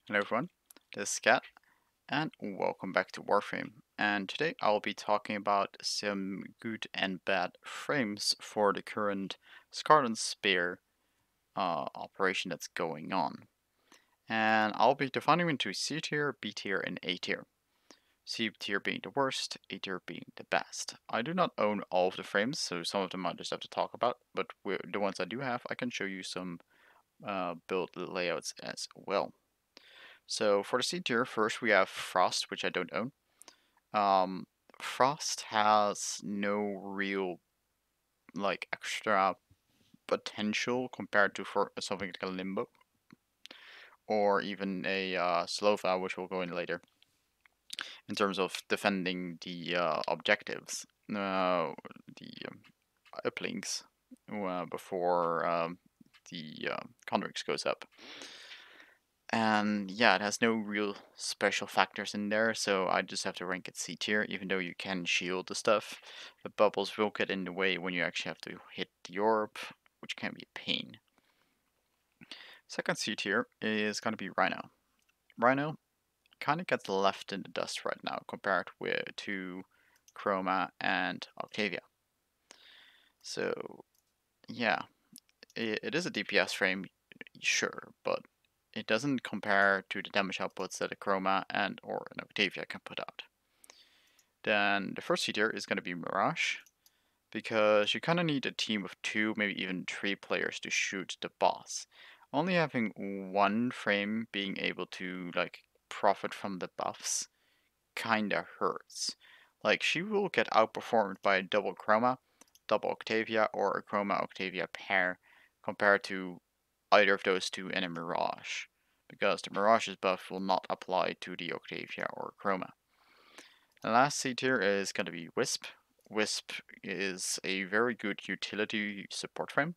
Hello everyone, this is Kat, and welcome back to Warframe. And today I'll be talking about some good and bad frames for the current Scarlet Spear operation that's going on. And I'll be dividing them into C tier, B tier, and A tier. C tier being the worst, A tier being the best. I do not own all of the frames, so some of them I just have to talk about, but the ones I do have, I can show you some build layouts as well. So for the C tier, first we have Frost, which I don't own. Um, Frost has no real extra potential compared to for something like a Limbo or even a Slova, which we'll go in later, in terms of defending the objectives, the uplinks before the Conrix goes up. And yeah, it has no real special factors in there, so I just have to rank it C tier, even though you can shield the stuff. The bubbles will get in the way when you actually have to hit the orb, which can be a pain. Second C tier is going to be Rhino. Rhino kind of gets left in the dust right now compared to Chroma and Octavia. So yeah, it is a DPS frame, sure, but it doesn't compare to the damage outputs that a Chroma and or an Octavia can put out. Then the first tier is going to be Mirage, because you kind of need a team of 2, maybe even 3 players to shoot the boss. Only having one frame being able to profit from the buffs kinda hurts. Like, she will get outperformed by a double Chroma, double Octavia, or a Chroma Octavia pair compared to either of those two in a Mirage, because the Mirage's buff will not apply to the Octavia or Chroma. The last C tier is going to be Wisp. Wisp is a very good utility support frame,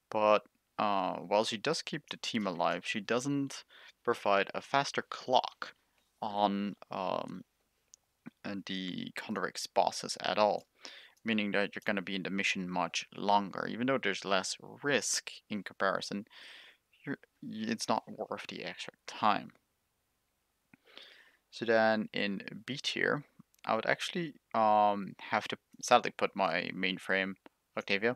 but while she does keep the team alive, she doesn't provide a faster clock on the Condorix bosses at all, meaning that you're going to be in the mission much longer. Even though there's less risk in comparison, it's not worth the extra time. So then in B tier, I would actually have to sadly put my mainframe Octavia.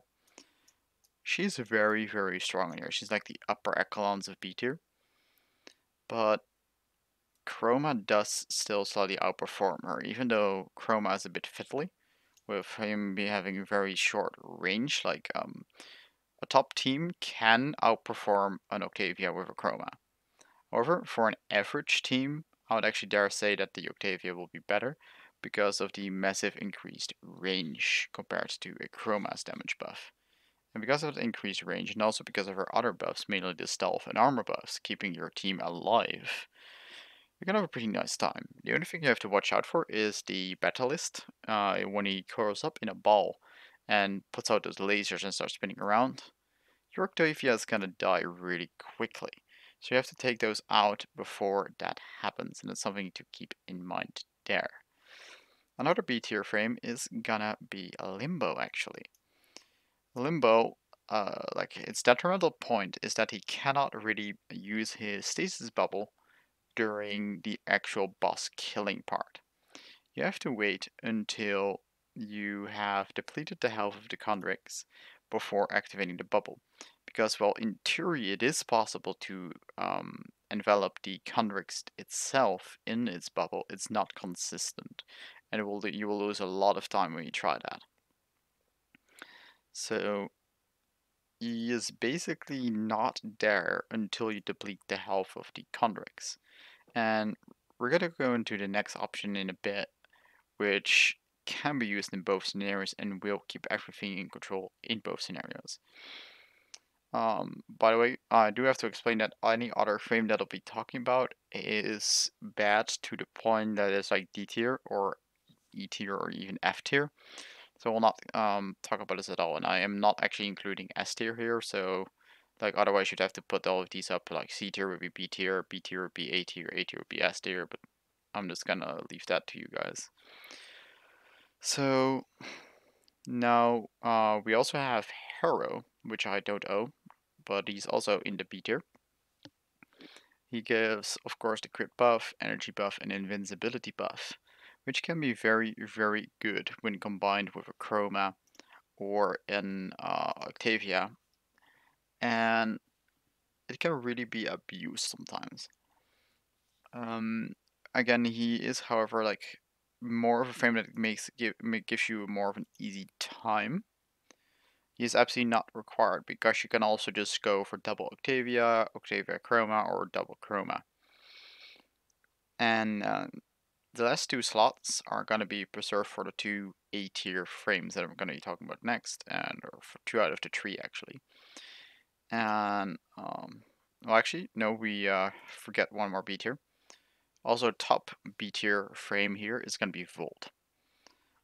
She's very, very strong in here. She's like the upper echelons of B tier. But Chroma does still slightly outperform her, even though Chroma is a bit fiddly, with him having very short range. A top team can outperform an Octavia with a Chroma. However, for an average team, I would actually dare say that the Octavia will be better because of the massive increased range compared to a Chroma's damage buff. And because of the increased range, and also because of her other buffs, mainly the stealth and armor buffs, keeping your team alive, you're gonna have a pretty nice time. The only thing you have to watch out for is the Battlist. When he curls up in a ball and puts out those lasers and starts spinning around, your Octavia is gonna die really quickly. So you have to take those out before that happens, and it's something to keep in mind there. Another B tier frame is gonna be a Limbo, actually. Limbo, its detrimental point is that he cannot really use his stasis bubble during the actual boss killing part. You have to wait until you have depleted the health of the Conrix before activating the bubble. Because, well, in theory, it is possible to envelop the Conrix itself in its bubble. It's not consistent, and you will lose a lot of time when you try that. So he is basically not there until you deplete the health of the Conrix. And we're gonna go into the next option in a bit, which can be used in both scenarios and will keep everything in control in both scenarios. By the way, I do have to explain that any other frame that I'll be talking about is bad to the point that it's like D tier or E tier or even F tier. So we'll not talk about this at all, and I am not actually including S tier here. So otherwise you'd have to put all of these up. Like C tier would be B tier, B tier would be A tier, A tier would be S tier. But I'm just gonna leave that to you guys. So now we also have Harrow, which I don't own, but he's also in the B tier. He gives, of course, the crit buff, energy buff, and invincibility buff, which can be very, very good when combined with a Chroma or an Octavia, and it can really be abused sometimes. Again, he is, however, like more of a frame that gives you more of an easy time. He is absolutely not required because you can also just go for double Octavia, Octavia Chroma, or double Chroma. And the last two slots are going to be preserved for the two A-tier frames that I'm going to be talking about next, and or for 2 out of the 3 actually. And well, actually, no, we forget one more B tier. Also, top B tier frame here is going to be Volt.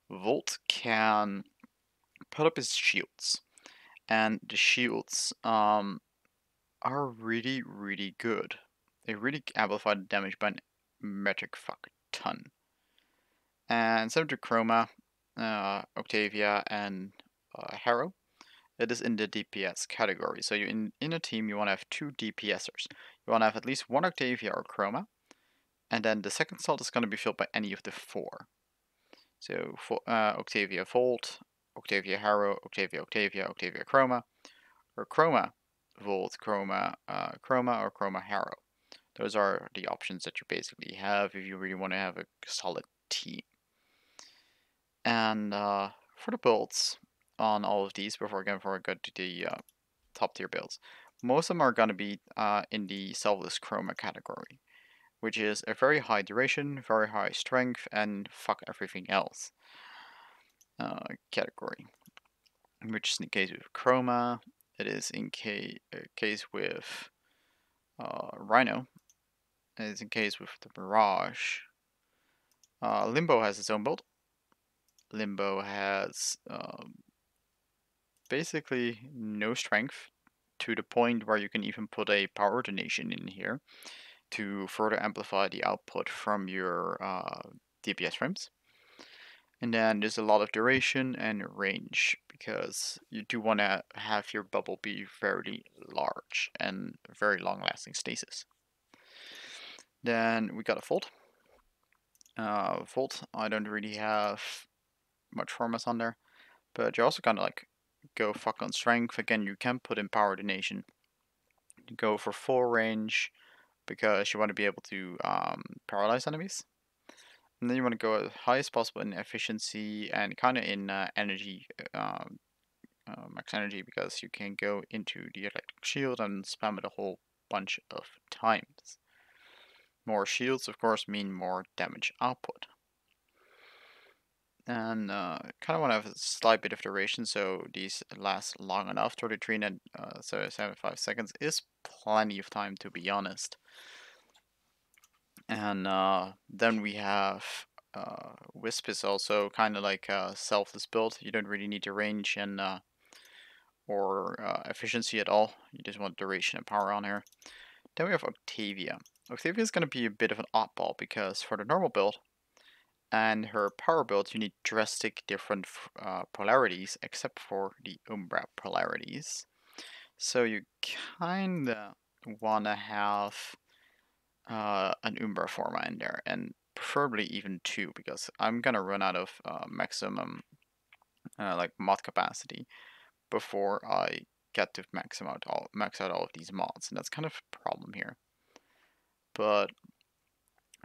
Volt can put up his shields, and the shields are really, really good. They really amplify the damage by an metric fuck ton. And similar to Chroma, Octavia, and Harrow, it is in the DPS category. So in a team, you want to have 2 DPSers. You want to have at least 1 Octavia or Chroma, and then the second slot is going to be filled by any of the 4. So Octavia Volt, Octavia Harrow, Octavia Octavia, Octavia Chroma, or Chroma Volt, Chroma Chroma, or Chroma Harrow. Those are the options that you basically have if you really want to have a solid team. And for the builds on all of these, before I go to the top tier builds, most of them are going to be in the Selfless Chroma category, which is a very high duration, very high strength, and fuck everything else category. Which is in the case with Chroma, it is in case with Rhino, it is in case with the Mirage. Limbo has its own build. Limbo has basically no strength, to the point where you can even put a power donation in here to further amplify the output from your DPS frames. And then there's a lot of duration and range, because you do want to have your bubble be very large and very long lasting stasis. Then we got a Volt. Volt, I don't really have much formats on there, but you're also kind of like go fuck on strength. Again, you can put in power donation. You go for full range because you want to be able to paralyze enemies. And then you want to go as high as possible in efficiency and kind of in energy, max energy, because you can go into the electric shield and spam it a whole bunch of times. More shields, of course, mean more damage output. And kind of want to have a slight bit of duration, so these last long enough. 33 and so 75 seconds is plenty of time, to be honest. And then we have Wisp is also kind of like a selfless build. You don't really need the range and or efficiency at all. You just want duration and power on here. Then we have Octavia. Octavia is going to be a bit of an oddball, because for the normal build and her power build, you need drastic different polarities, except for the Umbra polarities. So you kinda wanna have an Umbra format in there, and preferably even 2, because I'm gonna run out of maximum like mod capacity before I get to max out all of these mods, and that's kind of a problem here. But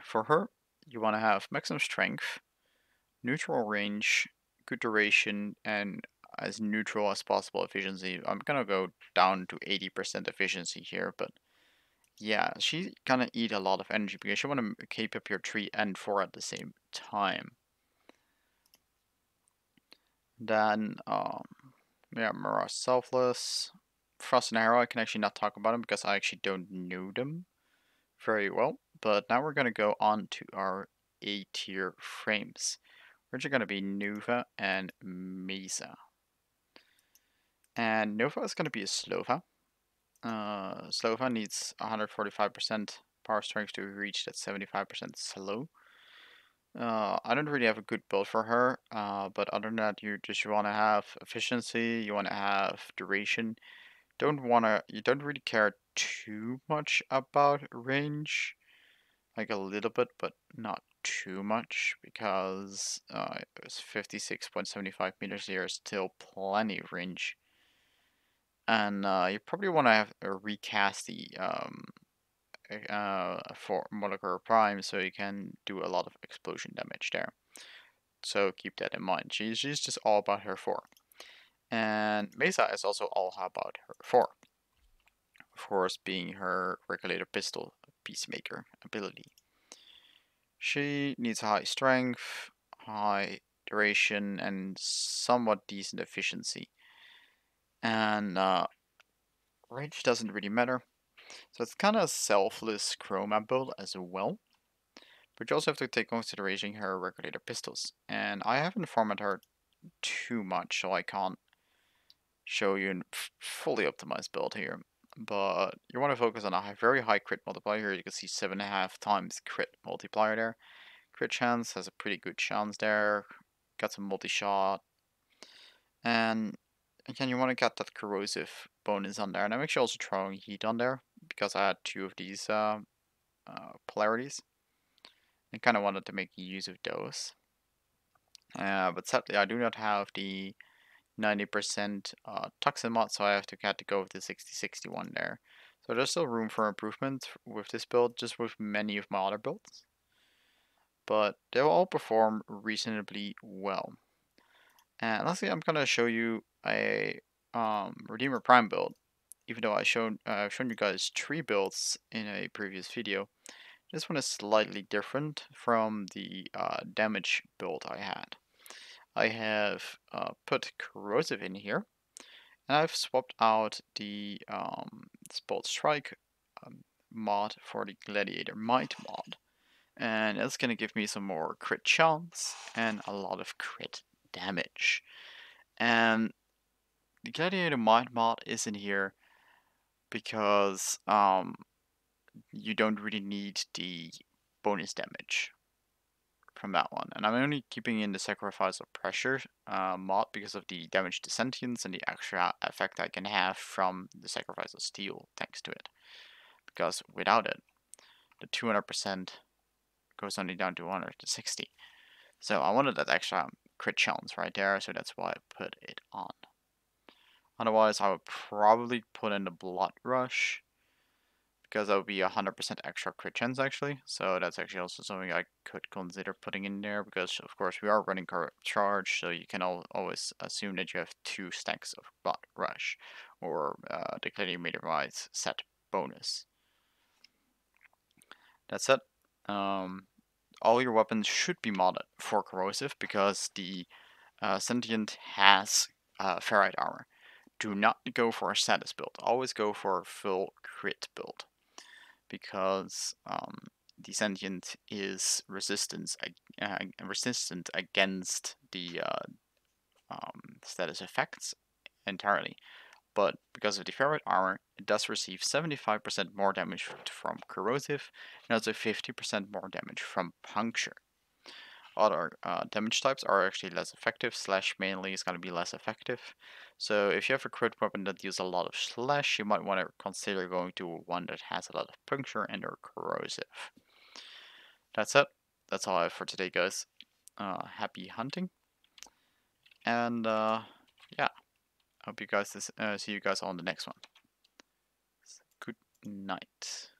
for her, you want to have maximum strength, neutral range, good duration, and as neutral as possible efficiency. I'm gonna go down to 80% efficiency here, but yeah, she's gonna eat a lot of energy because you want to keep up your 3 and 4 at the same time. Then, yeah, Mirage Selfless. Frost and Harrow, I can actually not talk about them because I actually don't know them very well. But now we're gonna go on to our A tier frames, which are gonna be Nova and Mesa. And Nova is gonna be a Slova. Slova needs 145% power strength to reach that 75% slow. I don't really have a good build for her, but other than that, you want to have efficiency, you want to have duration. You don't really care too much about range. Like a little bit, but not too much, because it was 56.75 meters here, still plenty of range. And you probably want to have recast the for molecular prime, so you can do a lot of explosion damage there. So keep that in mind. She's just all about her 4. And Mesa is also all about her 4. Of course, being her regulator pistol peacemaker ability. She needs high strength, high duration, and somewhat decent efficiency. And range doesn't really matter. So it's kind of a selfless chroma build as well. But you also have to take consideration her regulator pistols. And I haven't formatted her too much, so I can't show you a fully optimized build here. But you want to focus on a very high crit multiplier here. You can see 7.5 times crit multiplier there. Crit chance has a pretty good chance there. Got some multi-shot. And again, you want to get that corrosive bonus on there. And I'm actually also throwing heat on there because I had 2 of these polarities. I kind of wanted to make use of those. But sadly, I do not have the 90% toxin mod, so I have to go with the 60-61 there. So there's still room for improvement with this build, just with many of my other builds. But they'll all perform reasonably well. And lastly, I'm gonna show you a Redeemer Prime build. Even though I've shown you guys 3 builds in a previous video, this one is slightly different from the damage build I had. I have put corrosive in here, and I've swapped out the Bolt Strike mod for the Gladiator Might mod. And that's gonna give me some more crit chance and a lot of crit damage. And the Gladiator Might mod is in here because you don't really need the bonus damage from that one. And I'm only keeping in the Sacrifice of Pressure mod because of the damage to sentience and the extra effect I can have from the Sacrifice of Steel thanks to it. Because without it, the 200% goes only down to 160. So I wanted that extra crit chance right there, so that's why I put it on. Otherwise, I would probably put in the Blood Rush, because that would be 100% extra crit chance actually. So that's actually also something I could consider putting in there, because of course we are running charge, so you can always assume that you have 2 stacks of Blood Rush, or the Gladiator Might set bonus. That's it. All your weapons should be modded for corrosive, because the Sentient has ferrite armor. Do not go for a status build. Always go for a full crit build, because the Sentient is resistant against the status effects entirely. But because of the ferrite armor, it does receive 75% more damage from corrosive, and also 50% more damage from puncture. Other damage types are actually less effective. Slash mainly is going to be less effective. So if you have a crit weapon that uses a lot of slash, you might want to consider going to one that has a lot of puncture and or corrosive. That's it. That's all I have for today, guys. Happy hunting. And yeah, hope you guys see you guys on the next one. Good night.